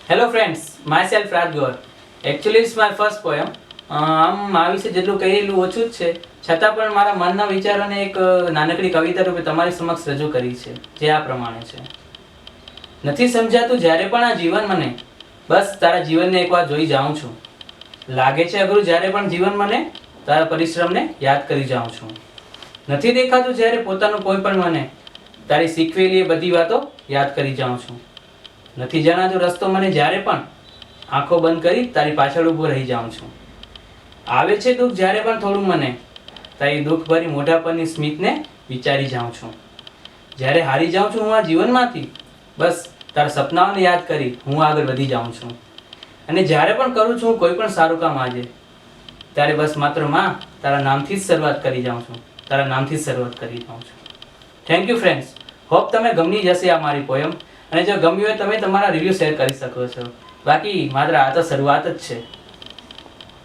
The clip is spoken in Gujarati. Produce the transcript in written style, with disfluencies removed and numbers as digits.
Hello friends, myself Raj Gaur. Actually it's my first poem. આમ આ વિશે જેટલું કહેલું ઓછું જ છે, છતાં પણ મારા મનના વિચારોને એક નાનકડી કવિતા રૂપે તમારી સમક્ષ રજૂ કરી છે, જે આ પ્રમાણે છે. નથી સમજાતું જ્યારે પણ આ જીવન મને, બસ તારા જીવનને એકવાર જોઈ જાઉં છું. લાગે છે અઘરું જ્યારે પણ જીવન મને, તારા પરિશ્રમને યાદ કરી જાઉં છું. નથી દેખાતું જ્યારે પોતાનું કોઈ પણ મને, તારી શીખવેલી એ બધી વાતો યાદ કરી જાઉં છું. નથી જણાતો રસ્તો મને જ્યારે પણ, આંખો બંધ કરી તારી પાછળ ઊભો રહી જાઉં છું. આવે છે દુઃખ જ્યારે પણ થોડું મને, તારી દુઃખ ભરી મોઢા પરની સ્મિતને વિચારી જાઉં છું. જ્યારે હારી જાઉં છું હું આ જીવનમાંથી, બસ તારા સપનાઓને યાદ કરી હું આગળ વધી જાઉં છું. અને જ્યારે પણ કરું છું કોઈ પણ સારું કામ આજે, ત્યારે બસ માત્ર માં તારા નામથી જ શરૂઆત કરી જાઉં છું, તારા નામથી જ શરૂઆત કરી જાઉં છું. Thank you friends. હોપ તમે ગમી જશે આ મારી પોયમ, અને જો ગમ્યું હોય તમે તમારા રિવ્યૂ શેર કરી શકો છો. બાકી માત્ર આ તો શરૂઆત જ છે.